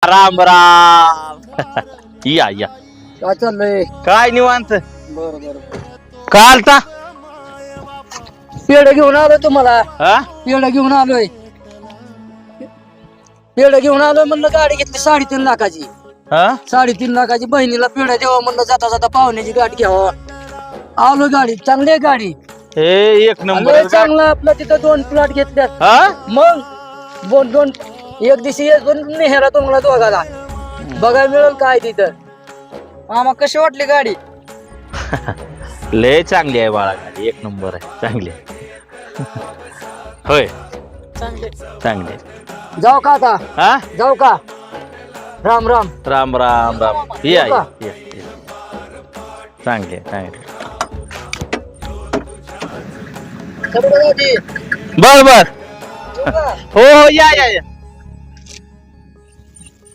राम राम. या या. काय चाललंय? काय निवांत. बरं बरं. कालचा पेढ घेऊन आलोय तुम्हाला. हा पेढ घेऊन आलोय. म्हणलं गाडी घेतली 3.5 लाखाची. हा 3.5 लाखाची बहिणीला पेढ द्यावं म्हणलं, जाता जाता पाहुण्याची गाडी घ्यावं. आलो गाडी, चांगली आहे गाडी. हे एक नंबर लय चांगलं. आपलं तिथं 2 प्लॉट घेतल्यात. हा मग दोन एक दिवशी नेहरा तुम्हाला दोघाला बघायला मिळेल काय तिथं. मामा कशी वाटली गाडी? लय चांगली आहे बाळा गाडी. एक नंबर आहे. चांगली आहे. होय चांगली आहे. जाऊ का आता? हा जाऊ का? राम राम. राम राम राम. या हो का? या या. चांगली आहे चांगली. बर बर. जाऊ का? हो हो या या या.